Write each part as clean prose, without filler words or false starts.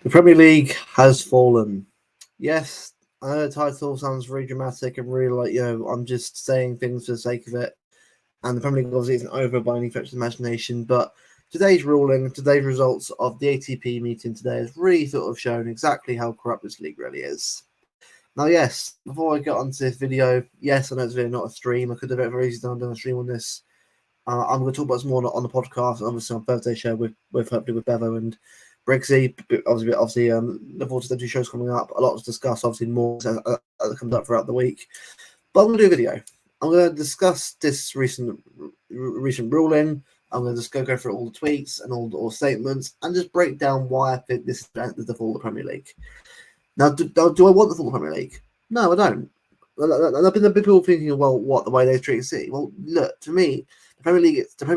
The Premier League has fallen. Yes, I know the title sounds very dramatic and really I'm just saying things for the sake of it. And the Premier League obviously isn't over by any stretch of the imagination, but today's ruling, today's results of the ATP meeting today has really sort of shown exactly how corrupt this league really is. Now, yes, before I get onto this video, yes, I know it's really not a stream. I could have very easily done a stream on this. I'm going to talk about some more on the podcast, obviously on Thursday show with hopefully with Bevo and Briggsy. Obviously, look forward to the two shows coming up. A lot to discuss, obviously more as it comes up throughout the week. But I'm going to do a video. I'm going to discuss this recent ruling. I'm going to just go through all the tweets and all the statements and just break down why I think this is the fall of the Premier League. Now, do I want the fall of the Premier League? No, I don't. I've been people thinking, well, what, the way they treat City? Well, look, to me, the Premier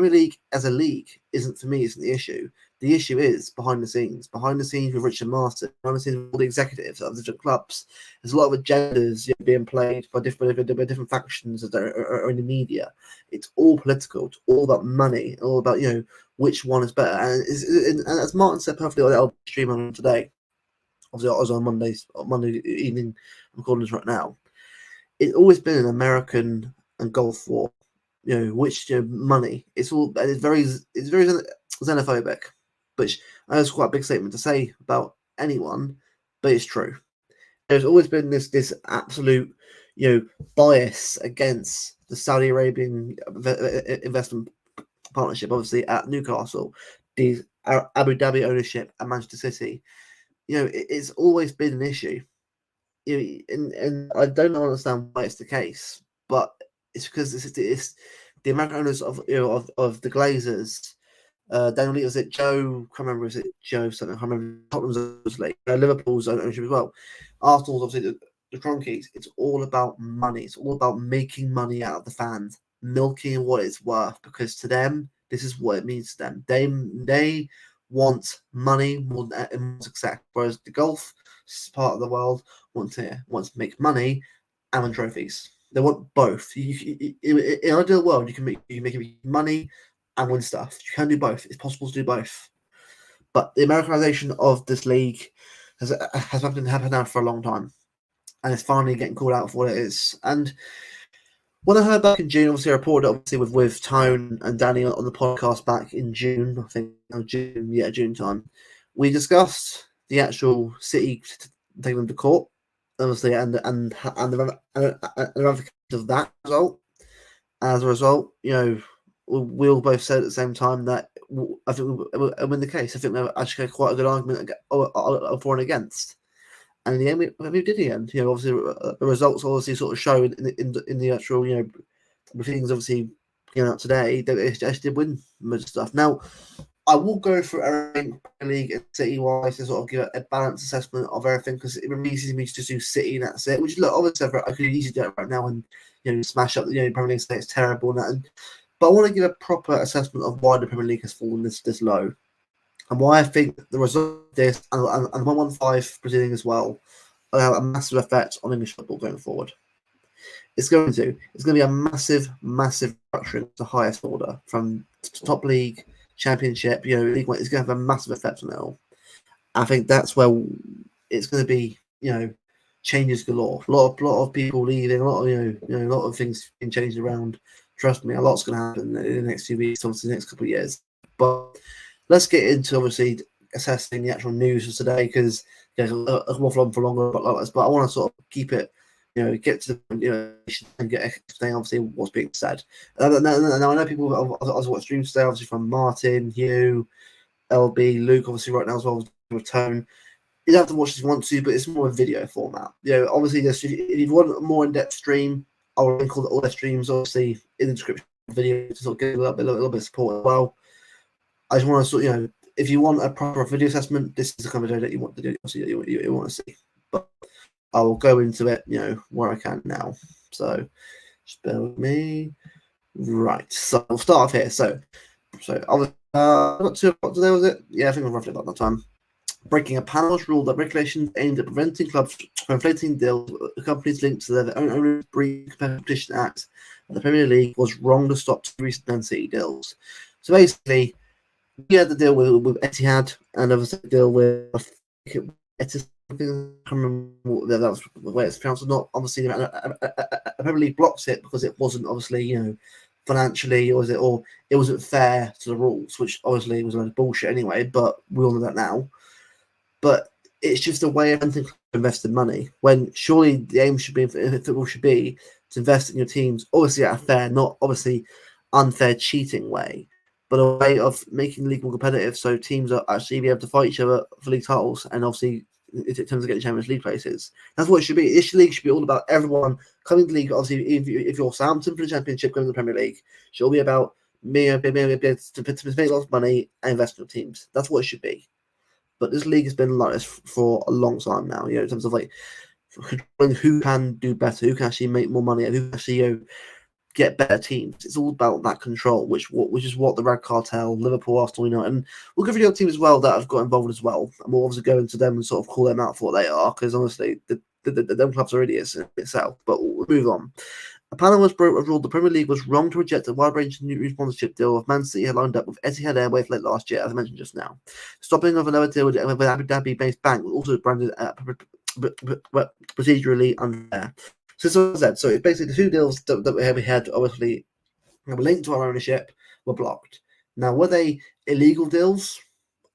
League as a league isn't the issue. The issue is behind the scenes with Richard Marston, behind the scenes with all the executives of the different clubs. There's a lot of agendas being played by different factions that are in the media. It's all political. It's all about money. All about which one is better. And as Martin said perfectly on the stream on today, obviously I was on Monday evening. I'm recording this right now. It's always been an American and Gulf war. Which money. It's very xenophobic, which I know it's quite a big statement to say about anyone, but it's true. There's always been this absolute bias against the Saudi Arabian investment partnership, obviously at Newcastle, the Abu Dhabi ownership at Manchester City. It's always been an issue. And I don't understand why it's the case, but it's because it's the American owners of the Glazers. Daniel Lee, was it Joe? I can't remember. Is it Joe something? I can't remember. Tottenham's obviously Liverpool's ownership as well. Arsenal's obviously the Cronkies. It's all about money. It's all about making money out of the fans, milking what it's worth. Because to them, this is what it means to them. They want money more than success. Whereas the Gulf part of the world wants to make money and win trophies. They want both. In an ideal world, you can make money and win stuff. You can do both. It's possible to do both. But the Americanization of this league has been happening now for a long time, and it's finally getting called out for what it is. And when I heard back in June, obviously I reported with Tone and Danny on the podcast back in June. I think June time. We discussed the actual City taking them to court, obviously, and the ramifications of that result. As a result, we all both said at the same time that I think we'll win the case. I think we actually had quite a good argument for and against. And in the end, we did in the end. Obviously, the results obviously sort of show in the actual, things obviously out today that it actually did win most stuff. Now, I will go through everything League and City wise to sort of give a balanced assessment of everything because it really easy me to just do City and that's it. Which look, obviously, I could easily do it right now and smash up the Premier League and say it's terrible but I want to give a proper assessment of why the Premier League has fallen this low. And why I think the result of this and 115 proceeding as well will have a massive effect on English football going forward. It's going to be a massive reduction to the highest order from top league, championship, League One. It's going to have a massive effect on it all. I think that's where it's going to be, changes galore. A lot of people leaving, a lot of things being changed around. Trust me, a lot's going to happen in the next few weeks, obviously the next couple of years. But let's get into obviously assessing the actual news of today because I'll waffle on for longer but I want to sort of keep it, get to the and get everything obviously what's being said. Now I know people I've watched streams today, obviously from Martin, Hugh, LB, Luke, obviously right now as well with Tone. You don't have to watch this if you want to, but it's more a video format. Obviously, if you want a more in-depth stream, I'll link all their streams obviously in the description of the video to sort of give a little bit of support as well. I just want to sort if you want a proper video assessment, this is the kind of video that you want to do. You want to see, but I will go into it, where I can now. So just bear with me. Right, so we'll start off here. So I was not 2 o'clock today, was it? Yeah, I think it was roughly about that time. Breaking a panel's rule that regulations aimed at preventing clubs from inflating deals with companies linked to their own breach competition act and the Premier League was wrong to stop recent Man City deals. So basically, we had the deal with Etihad and obviously the deal with it's just, I can't remember what that was the way it's pronounced. Not obviously the Premier League blocks it because it wasn't obviously financially, or it wasn't fair to the rules, which obviously was a lot of bullshit anyway. But we all know that now. But it's just a way of investing money when surely the aim should be, football should be, to invest in your teams, obviously at a fair, not obviously unfair cheating way, but a way of making the league more competitive so teams are actually be able to fight each other for league titles and obviously in terms of getting Champions League places. That's what it should be. This league should be all about everyone coming to the league. Obviously, if you're Southampton for the Championship, going to the Premier League, it should all be about me to make lots of money and invest in your teams. That's what it should be. But this league has been like this for a long time now, in terms of like controlling who can do better, who can actually make more money, and who can actually get better teams. It's all about that control, which is what the Red Cartel, Liverpool, Arsenal, and we'll give you the other teams as well that have got involved as well, and we'll obviously go into them and sort of call them out for what they are, because honestly, them clubs are idiots in itself. But we'll move on. A panel was ruled the Premier League was wrong to reject a wide-ranging new sponsorship deal of Man City had lined up with Etihad Airways late last year, as I mentioned just now. Stopping of another deal with Abu Dhabi-based bank was also branded procedurally unfair. So it's basically the two deals that we had, obviously, were linked to our ownership, were blocked. Now, were they illegal deals?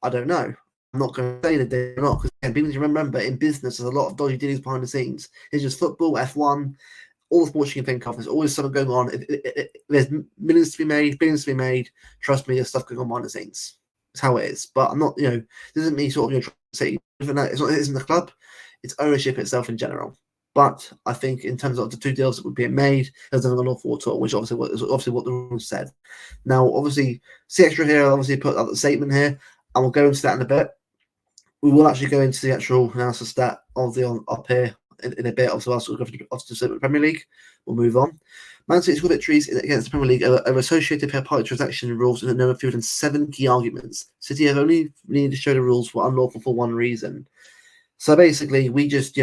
I don't know. I'm not going to say that they're not, because people need to remember, in business, there's a lot of dodgy deals behind the scenes. It's just football, F1, all the sports you can think of. There's always something going on. There's millions to be made, billions to be made. Trust me, there's stuff going on behind the scenes. It's how it is. But I'm not, this isn't me sort of trying to say it isn't the club. It's ownership itself in general. But I think in terms of the two deals that were being made, there's nothing on offer at all, which obviously what the rules said. Now, obviously, extra here, obviously put out the statement here, and we'll go into that in a bit. We will actually go into the actual analysis stat of the up here in a bit. Also, we'll go to the Premier League. We'll move on. Man City's victories against the Premier League are associated with party transaction rules and a number of fewer than 7 key arguments. City have only needed to show the rules were unlawful for one reason. So basically, we just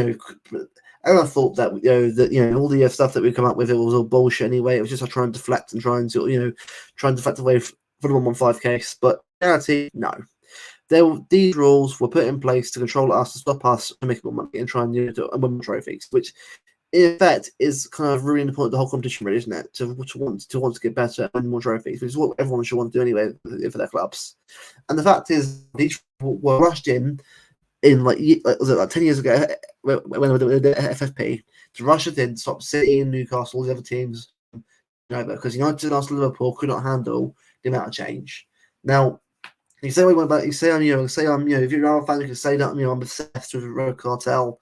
everyone thought that all the stuff that we come up with, it was all bullshit anyway. It was just trying to deflect and trying to deflect away for the 115 case. But in reality, no. These rules were put in place to control us, to stop us from making more money and try and win more trophies, which in effect is kind of ruining the point of the whole competition, really, isn't it? To want to get better and win more trophies, which is what everyone should want to do anyway for their clubs. And the fact is, these were rushed in like was it like 10 years ago when the FFP to rush it in, stop City and Newcastle, all the other teams, because United and Arsenal, Liverpool could not handle the amount of change. Now, you say what you want about, if you're a fan, you can say that I'm obsessed with the Red Cartel.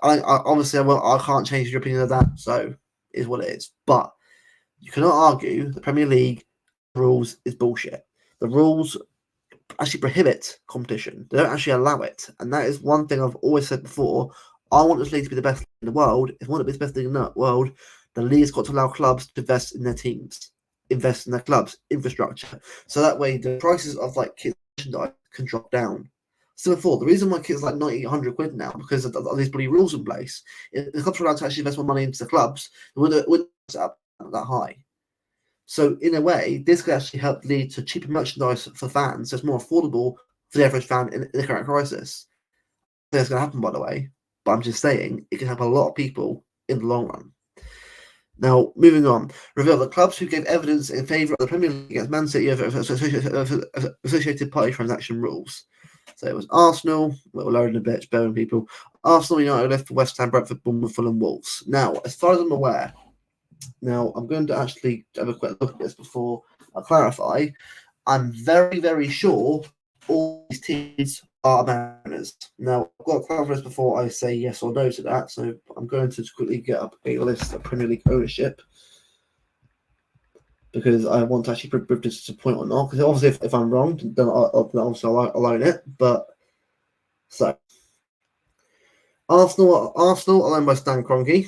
I obviously I can't change your opinion of that, so it is what it is. But you cannot argue the Premier League rules is bullshit. The rules actually prohibit competition. They don't actually allow it. And that is one thing I've always said before. I want this league to be the best league in the world. If I want it to be the best league in the world, the league's got to allow clubs to invest in their teams, invest in their clubs, infrastructure. So that way the prices of like kits can drop down. So before, the reason why kits like 90, 100 quid now, because of these bloody rules in place, if the clubs are allowed to actually invest more money into the clubs, it wouldn't up that high. So in a way, this could actually help lead to cheaper merchandise for fans, so it's more affordable for the average fan in the current crisis. I think it's going to happen, by the way, but I'm just saying it can help a lot of people in the long run. Now, moving on, reveal the clubs who gave evidence in favour of the Premier League against Man City over associated party transaction rules. So it was Arsenal, we're loading a bit, bearing people. Arsenal, United, left for West Ham, Brentford, Bournemouth, Fulham, Wolves. Now, as far as I'm aware, I'm going to actually have a quick look at this before I clarify. I'm very, very sure all these teams are Mariners. Now, I've got to clarify this before I say yes or no to that, so I'm going to quickly get up a list of Premier League ownership because I want to actually prove this to a point or not. Because obviously, if I'm wrong, then I'll own it. But so, Arsenal are owned by Stan Kroenke.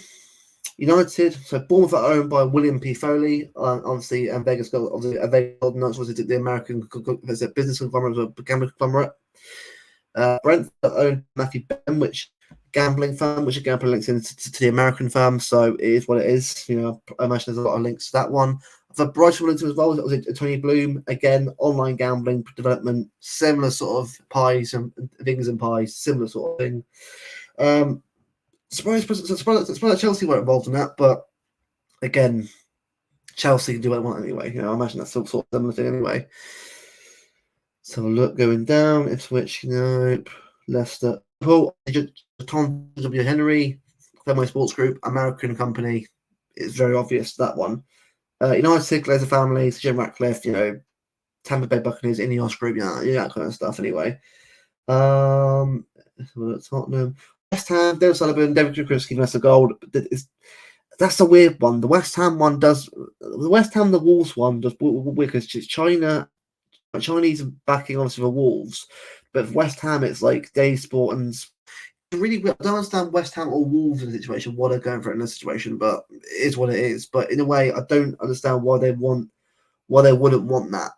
United, so Bournemouth are owned by William P. Foley, obviously, and Vegas Gold, obviously, Golden Knights was the American business conglomerate. Brentford owned Matthew Ben, which gambling firm, which a gambling links into to the American firm, so it is what it is. I imagine there's a lot of links to that one. for Brighton Wellington as well, that was Tony Bloom, again, online gambling development, similar sort of pies and things and pies, similar sort of thing. Surprised Chelsea weren't involved in that, but again, Chelsea can do what they want anyway. I imagine that's sort of similar thing anyway. So look, going down, Ipswich, Leicester, Tom W. Henry, Fairmont Sports Group, American company. It's very obvious that one. United, Glazer family, Jim Ratcliffe, Tampa Bay Buccaneers, Ineos Group, that kind of stuff. Anyway, Tottenham, West Ham, Dale Sullivan, David Krukowski, Vanessa Gold. That's a weird one. The West Ham one does. The West Ham, the Wolves one does weird because it's Chinese backing obviously the Wolves, but for West Ham it's like Day Sport and really. I don't understand West Ham or Wolves in the situation. What they're going for in this situation, but it is what it is. But in a way, I don't understand why they wouldn't want that.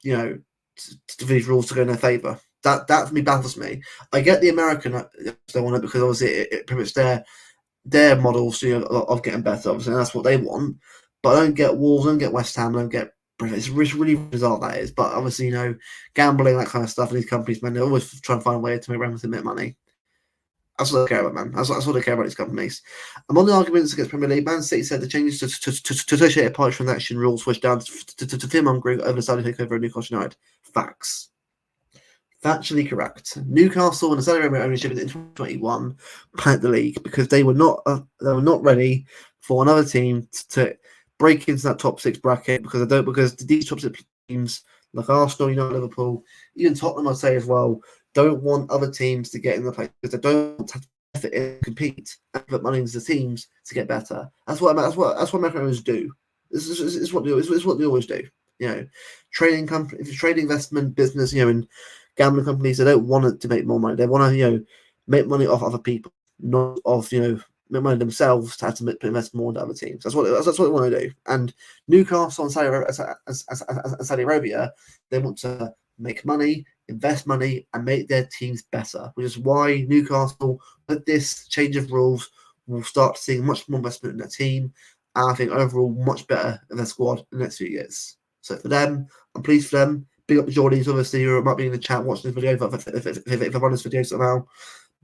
To these rules to go in their favour. That for me baffles me. I get the American they want it because obviously it permits their models of getting better, obviously, and that's what they want. But I don't get Wolves, I don't get West Ham, I don't get. It's really bizarre that is. But obviously, gambling, that kind of stuff, and these companies, man, they always try and find a way to make Remington make money. That's what they care about, man. That's what they care about, these companies. Among the arguments against Premier League, Man City said the changes to associated party transaction rules switched down to fear-mongering over the Saudi takeover of Newcastle United. Facts. Factually correct. Newcastle and the Saudi Arabia ownership in 2021 panicked the league because they were not ready for another team to break into that top six bracket because these top six teams like Arsenal, United, Liverpool, even Tottenham, I'd say as well, don't want other teams to get in the place because they don't want to effort in compete and put money into the teams to get better. That's what American owners do. This is what they always do. Trading company, trading investment business, and gambling companies, they don't want it to make more money. They want to, make money off other people, not off, make money themselves to have to invest more into other teams. That's what they want to do. And Newcastle and Saudi Arabia, they want to make money, invest money, and make their teams better, which is why Newcastle, with this change of rules, will start seeing much more investment in their team, and I think overall much better in their squad in the next few years. So for them, I'm pleased for them. Big up the Geordies, obviously, who might be in the chat watching this video. If I'm on this video somehow,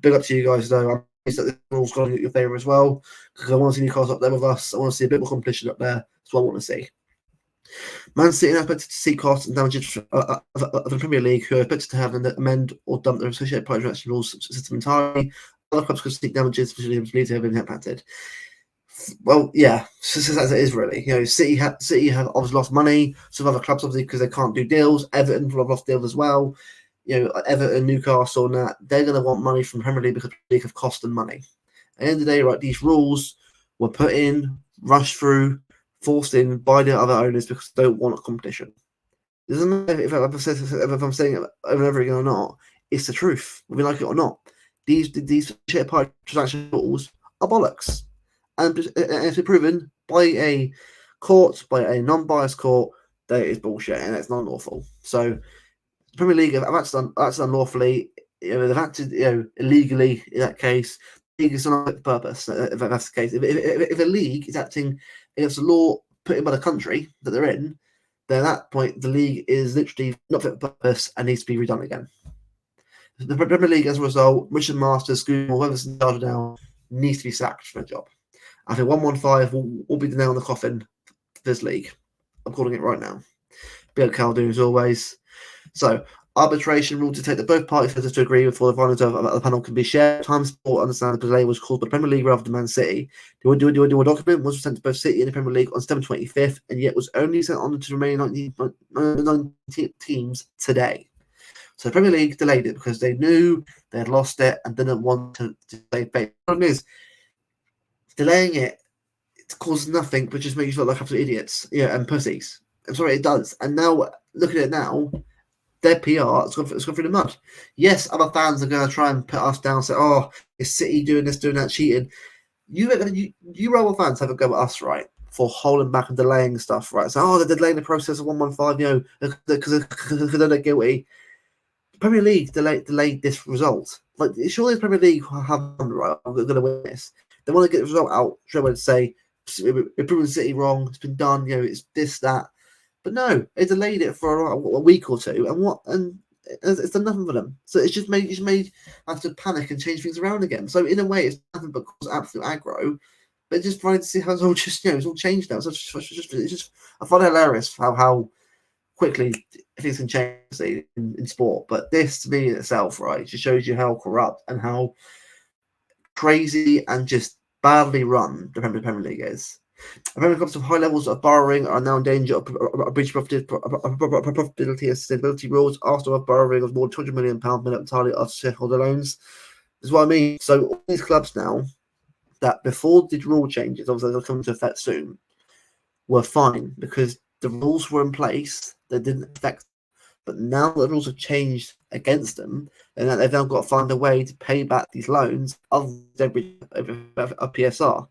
big up to you guys, though. I'm pleased that this rule's gone in your favour as well, because I want to see Newcastle up there with us. I want to see a bit more competition up there. That's what I want to see. Man City are expected to see costs and damages of the Premier League, who are expected to have an amend or dump their associated party transaction rules system entirely. Other clubs could seek damages, which believed to have been impacted. Well, yeah, as it is really. City have obviously lost money. Some other clubs obviously because they can't do deals. Everton have lost deals as well. Everton, Newcastle, and that they're going to want money from Premier League because the league have cost them money. At the end of the day, right, these rules were put in, rushed through, forced in by the other owners because they don't want a competition. It doesn't matter if I'm saying it over and over again or not. It's the truth, whether we like it or not. These share party transaction rules are bollocks. And it's been proven by a court, by a non-biased court, that it is bullshit and it's not lawful. So, the Premier League have acted unlawfully. They've acted illegally in that case. The league is not fit for purpose. If that's the case, if a league is acting against the law put in by the country that they're in, then at that point the league is literally not fit for purpose and needs to be redone again. The Premier League, as a result, Richard Masters, School, whoever's in charge now, needs to be sacked from their job. I think 115 will be the nail in the coffin for this league. I'm calling it right now. Big Caldo as always. So, arbitration rule to take that both parties have to agree before the findings of the panel can be shared. Time Sport understand the delay was caused by the Premier League rather than Man City. The document was sent to both City and the Premier League on September 25th, and yet was only sent on to the remaining 19 teams today. So the Premier League delayed it because they knew they had lost it and didn't want to save face. The problem is, delaying it causes nothing but just makes you feel like absolute idiots, and pussies. I'm sorry, it does. And now, look at it now, their PR has gone through the mud. Yes, other fans are going to try and put us down, say, "Oh, is City doing this, doing that, cheating?" You Royal fans have a go at us, right, for holding back and delaying stuff, right? So, they're delaying the process of 115, because they're guilty. Premier League delayed this result. Like, surely the Premier League have right. I'm going to win this. They want to get the result out straight away to say We're proving City wrong. It's been done. It's this, that. But no, they delayed it for a week or two, and it's done nothing for them. So it's just made have to panic and change things around again. So in a way, it's nothing but cause absolute aggro. But just trying to see how it's all just it's all changed now. So it's just I find it hilarious how quickly things can change in sport. But this to me in itself, right, just shows you how corrupt and how crazy and just badly run the Premier League is. Premier clubs with high levels of borrowing are now in danger of breach profitability and sustainability rules. Arsenal have borrowing of more than £200 million made up entirely of shareholder loans. This is what I mean. So all these clubs now that before the rule changes, obviously they'll come into effect soon, were fine because the rules were in place. They didn't affect them. But now the rules have changed against them, and that they've now got to find a way to pay back these loans other than a PSR.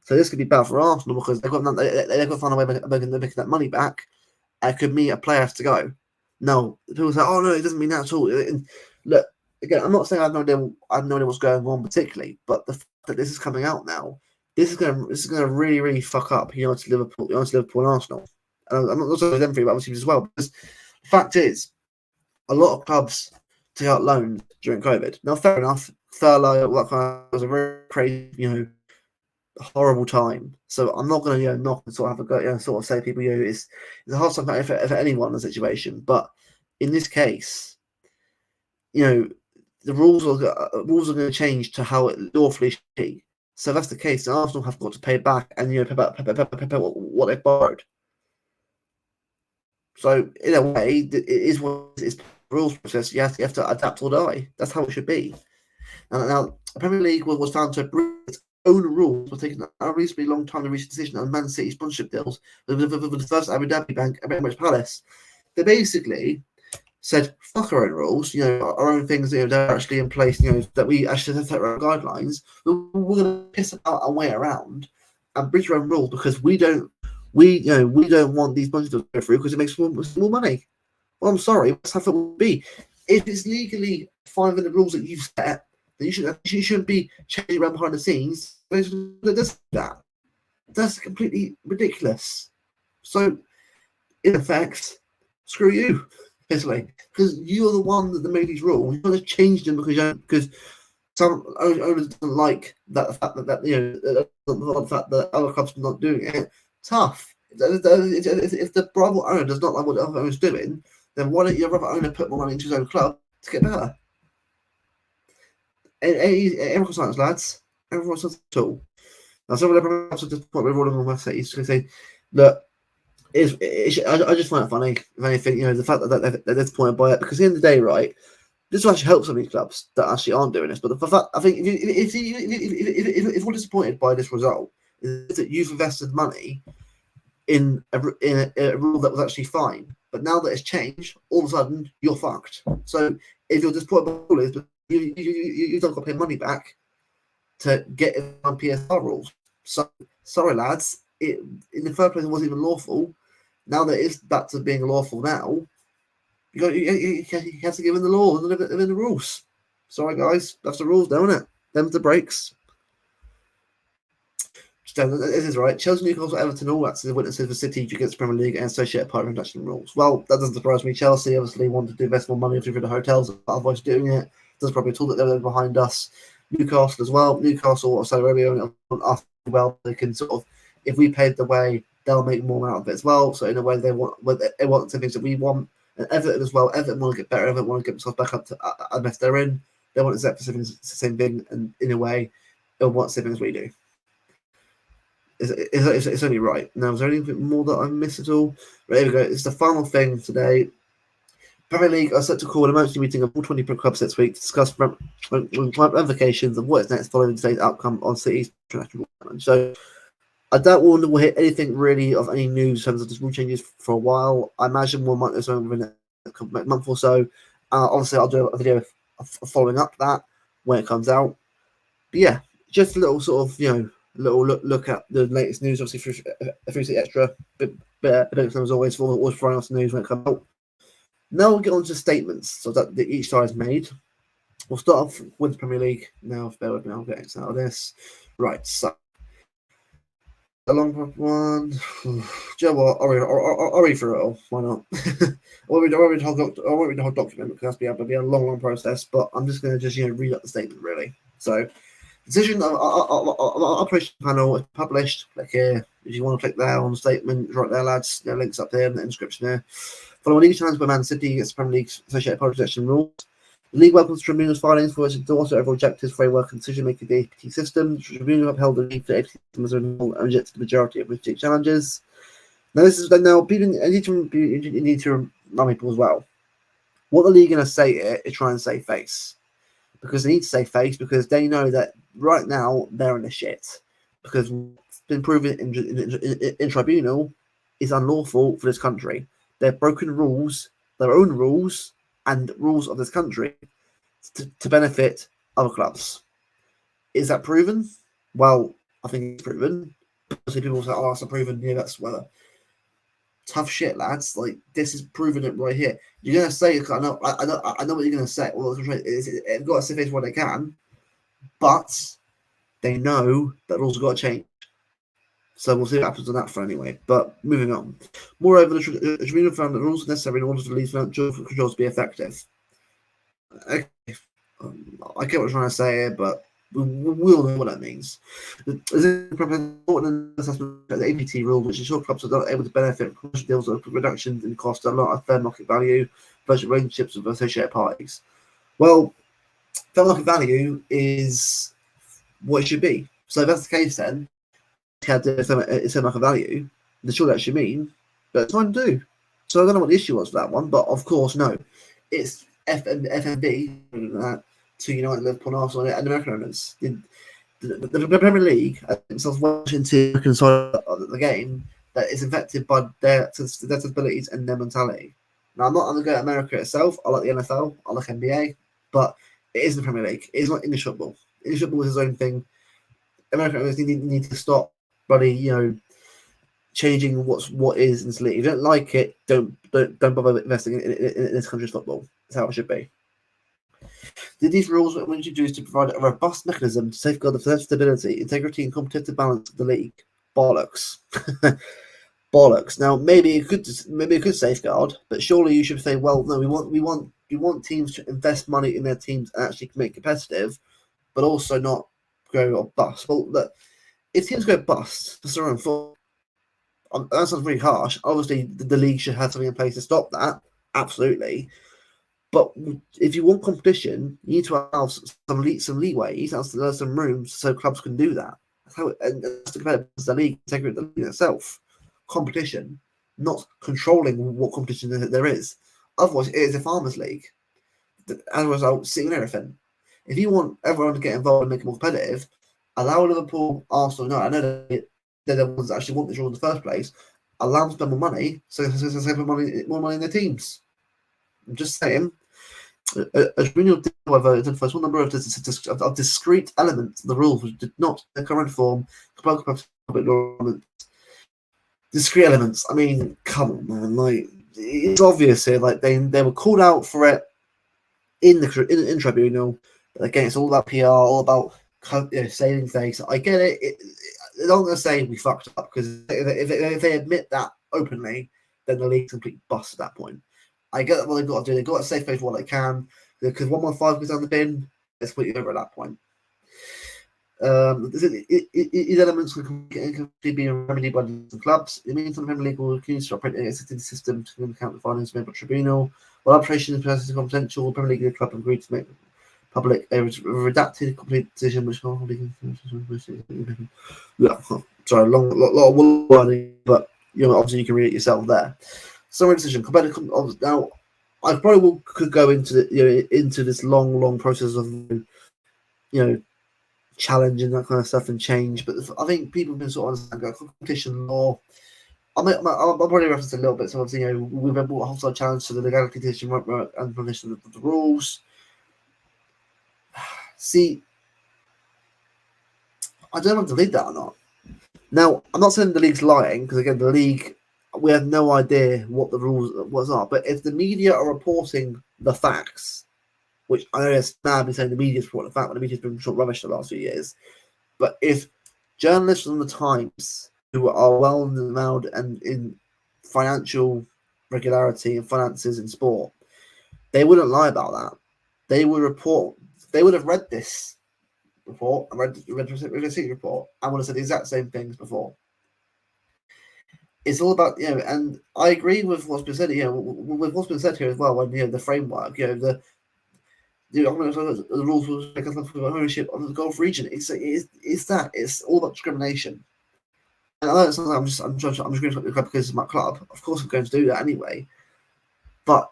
So this could be bad for Arsenal because they've got to find a way of making that money back. It could mean a player has to go. No, people say, "Oh no, it doesn't mean that at all." And look, again, I'm not saying I have no idea what's going on particularly, but the fact that this is coming out now, this is going to really, really fuck up Liverpool and Arsenal. And I'm not saying them three, but obviously as well. Because the fact is, a lot of clubs took out loans during COVID. Now, fair enough, furlough, that kind of was a very crazy, horrible time. So I'm not going to knock and sort of have a go, sort of say people it's a hard time for anyone in the situation. But in this case, the rules are going to change to how it lawfully should be. So if that's the case, then Arsenal have got to pay back and pay back what they've borrowed. So in a way, it is what it's rules process. You have to adapt or die. That's how it should be. Now the Premier League was found to breach its own rules for taking a reasonably long time to reach a decision on Man City sponsorship deals with the first Abu Dhabi bank, Emirates Palace. They basically said, fuck our own rules, our own things, they're actually in place, that we actually set our guidelines. We're going to piss our way around and breach our own rules because we don't want these bunches to go through because it makes more money. Well, I'm sorry, that's how it will be. If it's legally following the rules that you've set, then you shouldn't be changing around behind the scenes. That's completely ridiculous. So, in effect, screw you, basically, because you're the one that made these rules. You're going to change them because some owners don't like the fact that the fact that other clubs are not doing it. Tough. If the rival owner does not like what the other owner is doing, then why don't your other owner put more money into his own club to get better? Everyone silence, lads. Everyone silence at all. Now, some of the also just point with all of them on West He's going to say, look, I just find it funny, if anything, the fact that they're disappointed by it, because at the end of the day, right, this will actually help some of these clubs that actually aren't doing this. But the fact, I think, if we're disappointed by this result, is that you've invested money in a rule that was actually fine, but now that it's changed, all of a sudden you're fucked. So if you're disappointed by the rule, you don't got to pay money back to get on PSR rules. So sorry, lads, in the first place it wasn't even lawful. Now that it's back to being lawful now, you have to give in the law and live in the rules. Sorry, guys, that's the rules, don't it? Them's the breaks. This is right. Chelsea, Newcastle, Everton, all that's the witnesses for City against the Premier League and associated partner induction rules. Well, that doesn't surprise me. Chelsea obviously want to invest more money through the hotels, otherwise doing it. There's probably a tool that they're behind us. Newcastle as well. Newcastle, Saudi Arabia, us well. They can sort of, if we paid the way, they'll make more out of it as well. So in a way, they want the things that we want. And Everton as well. Everton want to get better. Everton want to get themselves back up to a mess they're in. They want exactly the same thing, and in a way, they'll want the same thing as we do. It's only right. Now, is there anything more that I missed at all? Right, here we go. It's the final thing today. Premier League are set to call an emergency meeting of all 20 clubs next week to discuss ramifications of what is next following today's outcome on City's international challenge. So, I doubt we'll hit anything really of any news in terms of this rule changes for a while. I imagine we might know something within a month or so. Obviously, I'll do a video following up that when it comes out. But yeah, just a little sort of, little look at the latest news, obviously through the extra bit as always, always throwing off the news when it comes out. Now we'll get on to statements so that each side has made. We'll start off with the Premier League. Now, bear with me, I'll get out of this. Right, so A long one. Do you know what? I'll read through it all. Why not? I won't read the whole document because that'll be a long process. But I'm just going to just read up the statement really. So, decision of operation panel is published. Click here if you want to click there on the statement. Right there, lads. There links up there in the inscription here. Following league challenge by Man City against Premier League associated public protection rules. The league welcomes Tribunal's filings for its endorsement over objectives, framework, and decision-making of the APT system. The Tribunal upheld the league for the APT system as a rule and rejected the majority of British challenges. Now, people need to remind people as well. What the league are going to say here is try and save face. Because they need to save face because they know that right now they're in the shit. Because it's been proven in Tribunal is unlawful for this country. They've broken rules, their own rules, and rules of this country to benefit other clubs. Is that proven? Well, I think it's proven. Obviously, people say, "Oh, that's not proven." Yeah, that's weather. Tough shit, lads. Like this is proving it right here. You're gonna say, "I know what you're gonna say." Well, they've got to say face what they can, but they know that rules have got to change. So we'll see what happens on that front anyway. But moving on. Moreover, the Tribunal found that rules are necessary in order for the league's financial controls to be effective. Okay. I get what I'm trying to say here, but we all know what that means. There's an important assessment of the APT rule, which ensures clubs are not able to benefit from commercial deals or reductions in cost and not a fair market value versus relationships with associated parties. Well, fair market value is what it should be. So if that's the case, then it's fair market value. Then sure that should mean that it's fine to do. So I don't know what the issue was for that one, but of course, no, it's FMB to United, Liverpool, Arsenal, and American owners. The Premier League themselves watching to reconcile the game that is infected by their sensibilities and their mentality. Now, I'm not going to go to America itself. I like the NFL, I like NBA, but it is the Premier League. It is not English football. English football is its own thing. American owners need to stop, changing what is in this league. If you don't like it, don't bother investing in this country's football. That's how it should be. These rules were introduced to provide a robust mechanism to safeguard the stability, integrity, and competitive balance of the league. Bollocks. Bollocks. Now maybe it could safeguard, but surely you should say, well, no, we want teams to invest money in their teams and actually make competitive, but also not go or bust. Well, look, if teams go bust, that's their own fault. That sounds really harsh. Obviously, the league should have something in place to stop that. Absolutely. But if you want competition, you need to allow some leeway. You need to allow some room so clubs can do that. That's how that's the league, integrity of the league itself. Competition, not controlling what competition there is. Otherwise, it is a farmers' league. As a result, sitting everything. If you want everyone to get involved and make it more competitive, allow Liverpool, Arsenal. No, I know they're the ones that actually want this rule in the first place. Allow them to spend more money, so they put more money in their teams. I'm just saying. A tribunal, however, identifies one number of discrete elements of the rules which did not, in their current form, comply with public law. Discrete elements. I mean, come on, man! Like it's obvious here. Like they were called out for it in tribunal. But again, it's all about PR, all about saving face. I get it. They're not going to say we fucked up because if they admit that openly, then the league's completely bust at that point. I get what they've got to do. They've got to save face what they can because 115 goes down the bin. It's completely over at that point. These elements can be remedied by the clubs. It means the Premier League will continue to operate an existing system to account the findings made by tribunal. While arbitration is processing confidential, the Premier League and the club agreed to make public a redacted complete decision which sorry, a lot of wording, but obviously you can read it yourself there. Summary decision. Now, I probably could go into into this long process of challenging that kind of stuff and change, but I think people have been sort of understanding competition law. I'll probably reference a little bit. So obviously, we've been brought a hostile challenge to the legality decision and definition of the rules. See, I don't know if to delete that or not. Now, I'm not saying the league's lying because again, the league, we have no idea what the rules are. But if the media are reporting the facts, which I know it's mad saying the media's reporting the fact, but the media's been short rubbish the last few years. But if journalists from the Times who are well renowned and in financial regularity and finances in sport, they wouldn't lie about that. They would report. They would have read this report and read the receipt report and would have said the exact same things before. It's all about, and I agree with what's been said. With what's been said here as well. When the framework, the rules for ownership of the Gulf region. It's that. It's all about discrimination. And I know it's something I'm just going to the club because it's my club. Of course, I'm going to do that anyway. But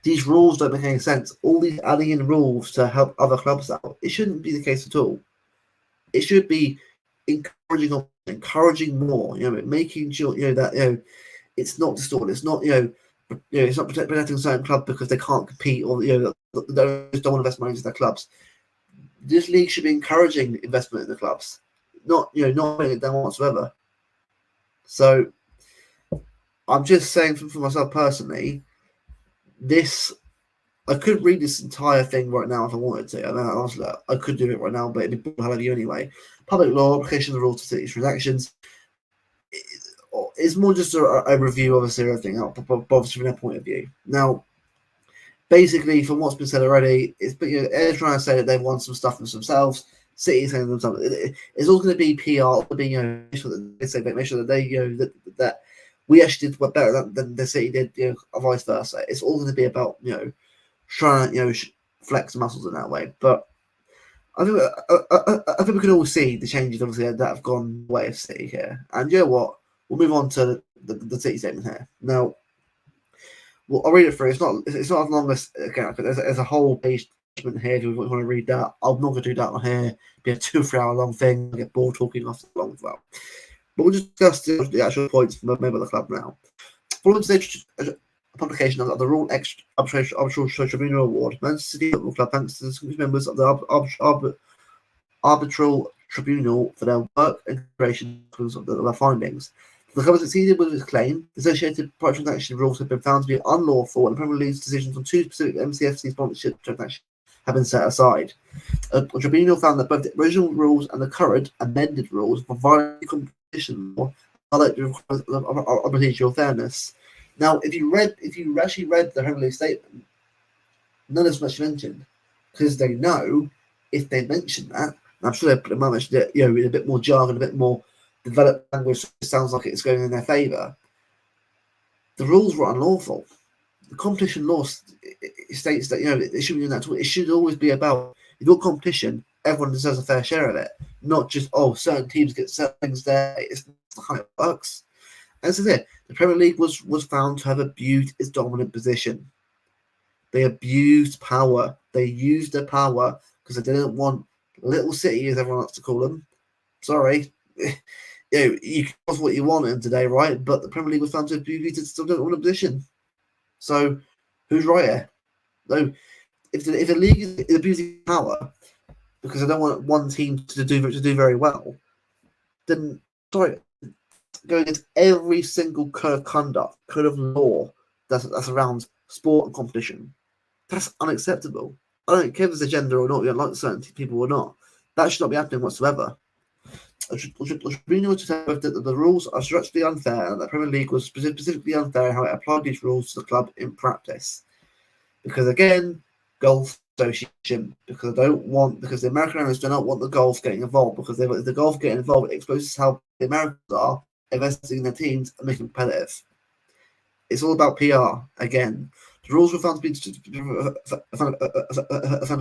these rules don't make any sense. All these adding in rules to help other clubs out, it shouldn't be the case at all. It should be encouraging more. Making sure that it's not distorted. It's not it's not protecting certain clubs because they can't compete or they don't want to invest money into their clubs. This league should be encouraging investment in the clubs, not putting it down whatsoever. So I'm just saying for myself personally, I could read this entire thing right now if I wanted to. I mean, honestly, I could do it right now, but it'd be hell of you anyway. Public law, application of the rules to city transactions. It's more just a review, obviously, everything else, obviously from their point of view. Now, basically, from what's been said already, they're trying to say that they've won some stuff for themselves. City saying themselves, it's all going to be PR, make sure that they, that we actually did better than the City did, or vice versa. It's all going to be about, trying to, flex muscles in that way. But I think we can all see the changes, obviously, that have gone way of City here. And you know what? We'll move on to the City statement here. Now, I'll read it through. It's not as long as, again, there's a whole page here if you want to read that. I'm not going to do that on here. It'll be a 2-3 hour long thing. I get bored talking after long as well. But we'll just discuss the actual points made by the club now. Following today's publication of the Royal Arbitral Tribunal Award, Manchester City Football Club thanks to the members of the Arbitral Tribunal for their work and creation of their findings. The club has succeeded with its claim. The associated price transaction rules have been found to be unlawful, and the Premier League's decisions on 2 specific MCFC sponsorship transactions have been set aside. The tribunal found that both the original rules and the current amended rules for violating competition law violate the requirements of procedural fairness. Now, if you actually read the Premier League statement, none of this was mentioned because they know if they mention that, and I'm sure they might mention it, in a bit more jargon, a bit more developed language, it sounds like it's going in their favour. The rules were unlawful. The competition law states that it shouldn't be doing that. It should always be about, if you're competition, everyone deserves a fair share of it, not just certain teams get certain things there. It's not how it works. And this is it. The Premier League was found to have abused its dominant position. They abused power. They used their power because they didn't want little City, as everyone likes to call them. Sorry. You can cause what you want in today, right? But the Premier League was found to abuse its dominant position. So, who's right here? So, if the league is abusing power because they don't want one team to do very well, then sorry, going against every single code of conduct, code of law that's around sport and competition. That's unacceptable. I don't care if it's a gender or not, you like certain people or not. That should not be happening whatsoever. The tribunal determined that the rules are structurally unfair and that the Premier League was specifically unfair in how it applied these rules to the club in practice. Because again, Golf Association, because the American owners do not want the golf getting involved, because if the golf getting involved, it exposes how the Americans are investing in their teams and making competitive. It's all about PR again. The rules were found to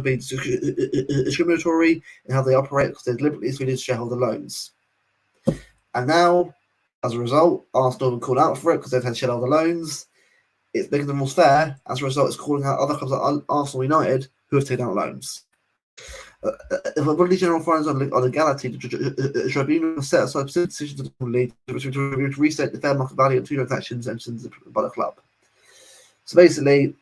be discriminatory in how they operate because they deliberately excluded shareholder loans. And now, as a result, Arsenal have been called out for it because they've had shareholder loans. It's making the rules fair. As a result, it's calling out other clubs like Arsenal United who have taken out loans. If a body general finds on legality, the tribunal set aside specific decisions of the league to restate the fair market value of 2 transactions entered by the club. So basically,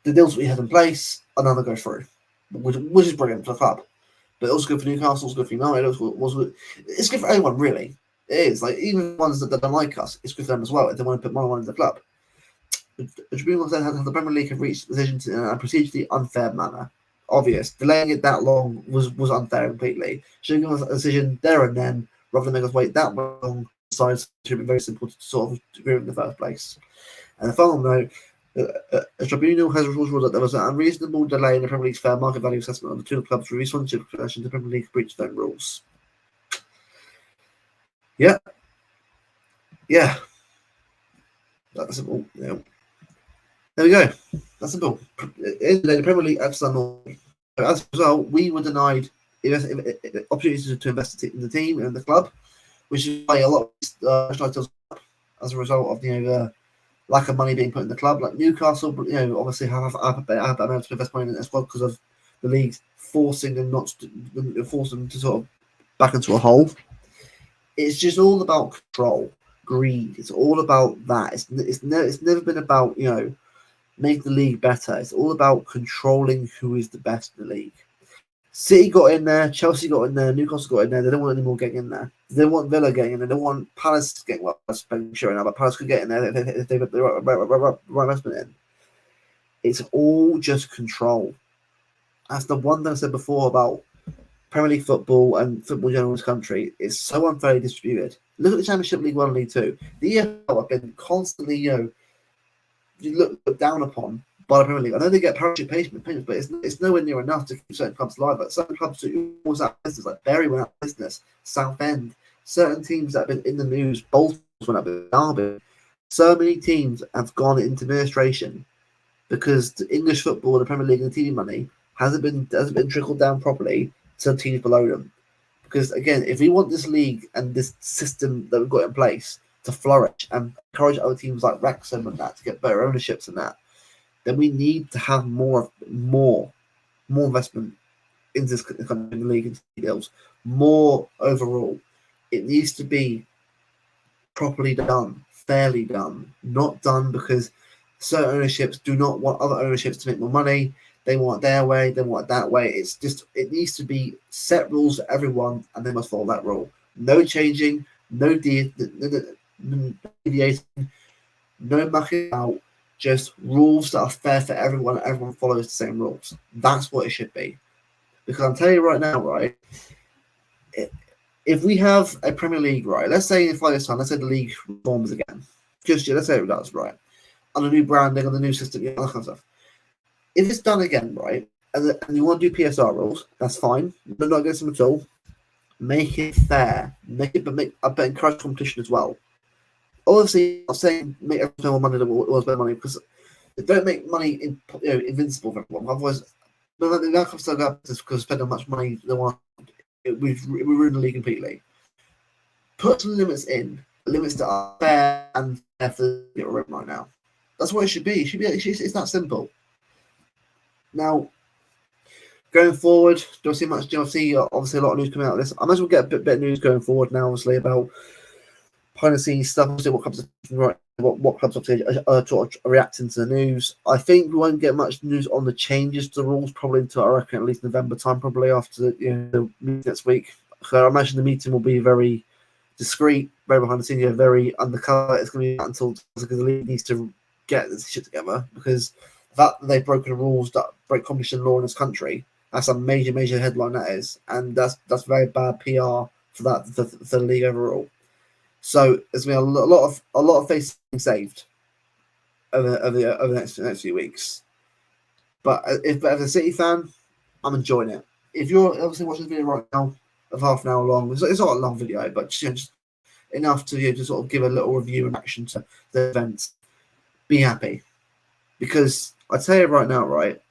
the deals we have in place are now going to go through, which is brilliant for the club. But also good for Newcastle, it's good for United, it's good for anyone, really. It is. Like, even ones that don't like us, it's good for them as well if they want to put more money in the club. The tribunal then had the Premier League have reached decisions in a procedurally unfair manner. Obvious. Delaying it that long was unfair completely. Should have given us a decision there and then, rather than make us wait that long. Decides to be very simple to sort of agree in the first place. And the final note, a tribunal has ruled that there was an unreasonable delay in the Premier League's fair market value assessment of the two clubs' review sponsorship conversion to Premier League breached their rules. Yeah. That's simple. There we go. That's simple. In the Premier League, as a result, we were denied opportunities to invest in the team and the club, which is why a lot of as a result of the lack of money being put in the club. Like Newcastle, obviously have been able to invest money in their squad because of the league forcing them to sort of back into a hole. It's just all about control, greed. It's all about that. It's never been about make the league better. It's all about controlling who is the best in the league. City got in there, Chelsea got in there, Newcastle got in there. They don't want any more getting in there. They want Villa getting in there. They don't want Palace getting sure now, but Palace could get in there if they put the right investment in. It's all just control. That's the one thing I said before about Premier League football and football in general in this country. It's so unfairly distributed. Look at the Championship, League 1 and League 2. The EFL have been constantly, looked down upon by the Premier League. I know they get parachute payments, but it's nowhere near enough to keep certain clubs alive. Like certain clubs who almost out of business, like Bury went out of business, Southend, certain teams that have been in the news, Bolton went out of Derby. So many teams have gone into administration because the English football, the Premier League, and the TV money hasn't been trickled down properly to the teams below them. Because again, if we want this league and this system that we've got in place to flourish and encourage other teams like Wrexham and that to get better ownerships and that, then we need to have more investment in this kind of league and deals, more overall. It needs to be properly done, fairly done, not done because certain ownerships do not want other ownerships to make more money. They want their way, they want that way. It's just, it needs to be set rules for everyone and they must follow that rule. No changing, no deviating, no mucking out, just rules that are fair for everyone and everyone follows the same rules. That's what it should be. Because I'm telling you right now, right, if we have a Premier League, right, let's say in 5 years' time, let's say the league reforms again. Let's say it does, right, on the new branding, on the new system, that kind of stuff. If it's done again, right, and you want to do PSR rules, that's fine. We're not against them at all. Make it fair. But encourage competition as well. Obviously, I'm saying make everyone more money than what was better money because they don't make money invincible for everyone. Otherwise, that comes to up because spend how much money they want. We ruin the league completely. Put some limits that are fair and fair for the right now. That's what it should be. It's that simple. Now, going forward, don't see much. Obviously, a lot of news coming out of this. I imagine we'll get a bit of news going forward now, obviously, about behind the scenes stuff. Obviously, what clubs obviously sort of reacting to the news. I think we won't get much news on the changes to the rules probably until I reckon at least November time, probably after the meeting next week. So I imagine the meeting will be very discreet, very behind the scenes, very undercover. It's going to be until because the league needs to get this shit together because the fact that they've broken the rules that break competition law in this country, that's a major headline that is, and that's very bad PR for the league overall. So there's been a lot of faces being saved over the next few weeks. But as a City fan, I'm enjoying it. If you're obviously watching this video right now, of half an hour long, it's not a long video, but just enough to sort of give a little review and reaction to the events. Be happy, because I tell you right now, right,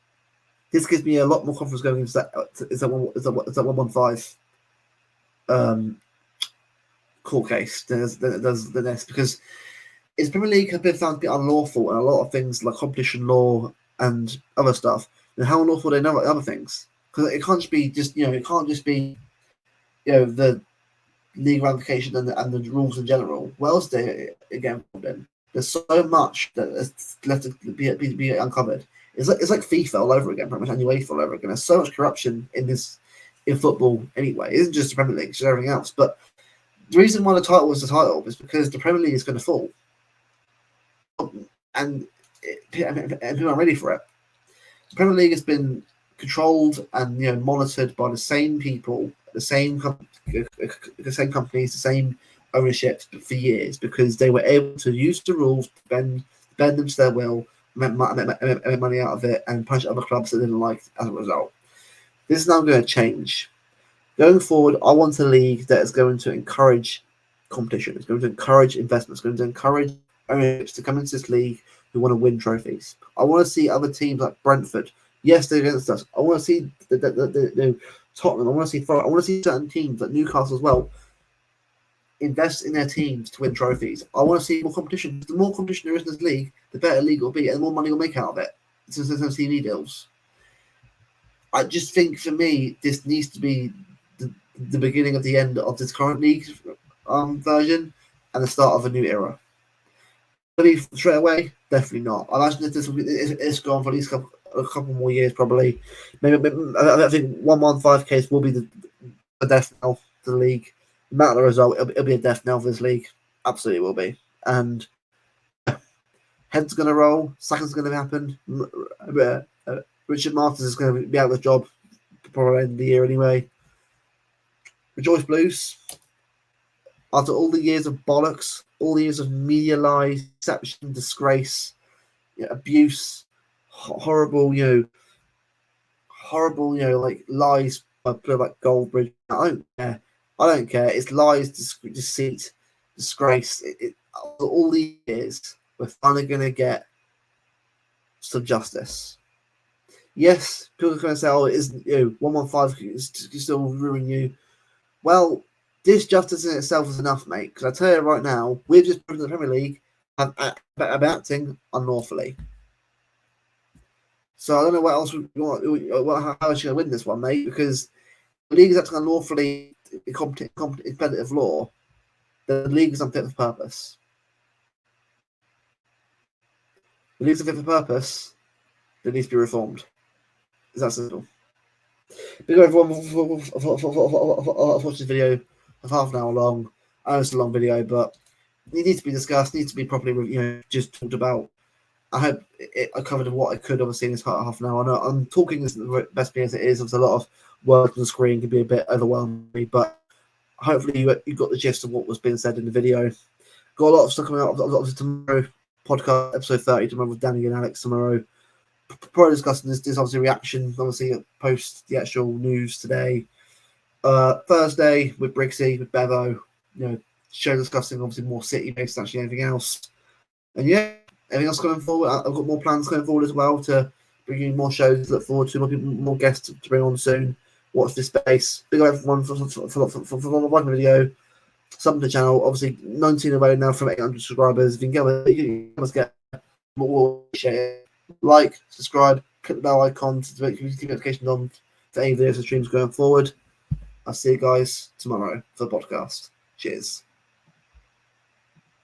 this gives me a lot more confidence going into that 115 court case than it does the next, because it's Premier League have been found to be unlawful and a lot of things like competition law and other stuff. And how unlawful they know other things? Because it can't just be the league ramification and the rules in general. What else they again then? There's so much that is left to be uncovered. It's like FIFA all over again, pretty much, and UEFA all over again. There's so much corruption in football anyway. It isn't just the Premier League, it's everything else. But the reason why the title was the title is because the Premier League is going to fall, and people aren't ready for it. The Premier League has been controlled and monitored by the same people, the same companies, the same ownership for years because they were able to use the rules to bend them to their will, make money out of it, and punish other clubs that didn't like it as a result. This is now going to change. Going forward, I want a league that is going to encourage competition. It's going to encourage investments. It's going to encourage ownerships to come into this league who want to win trophies. I want to see other teams like Brentford. Yes, they're against us. I want to see the Tottenham. I want to see Forest. I want to see certain teams like Newcastle as well invest in their teams to win trophies. I want to see more competition. The more competition there is in this league, the better league will be, and the more money we'll make out of it. Since there's no TV deals. I just think for me, this needs to be the beginning of the end of this current league version and the start of a new era. Maybe straight away, definitely not. I imagine if it's gone for at least a couple more years, probably. Maybe I think 115 case will be the death knell for the league. No matter the result, it'll be a death knell for this league. Absolutely will be. And head's going to roll. Sacking's going to happen. Richard Martins is going to be out of the job probably end of the year anyway. Rejoice Blues. After all the years of bollocks, all the years of media lies, deception, disgrace, abuse, horrible, like lies by people like Goldbridge. I don't care. It's lies, deceit, disgrace. All these years, we're finally going to get some justice. Yes, people are going to say, "Oh, it isn't 115 is still ruin you." Well, this justice in itself is enough, mate. Because I tell you right now, we've just proven the Premier League have acting unlawfully. So I don't know what else how else you're going to win this one, mate. Because the league is acting unlawfully in competitive law. The league is unfit for purpose. The league is unfit for purpose. It needs to be reformed. Is that simple? Thank you everyone for watching this video of half an hour long. I know it's a long video, but it needs to be discussed, needs to be properly, just talked about. I hope I covered what I could, obviously, in this half an hour. I know I'm talking as best as it is. There's a lot of words on the screen, can be a bit overwhelming, but hopefully you got the gist of what was being said in the video. Got a lot of stuff coming out. Obviously, tomorrow, podcast episode 30, tomorrow with Danny and Alex tomorrow. Probably discussing this obviously reaction, obviously post the actual news today. Thursday with Brixie, with Bevo, show discussing obviously more City based than actually anything else. And everything else going forward. I've got more plans going forward as well to bring you more shows. Look forward to more guests to bring on soon. Watch this space. Big up everyone for watching the video. Sub the channel. Obviously 19 away now from 800 subscribers. If you can get more, share it. Like, subscribe, click the bell icon to make notifications on for any videos and streams going forward. I'll see you guys tomorrow for the podcast. Cheers.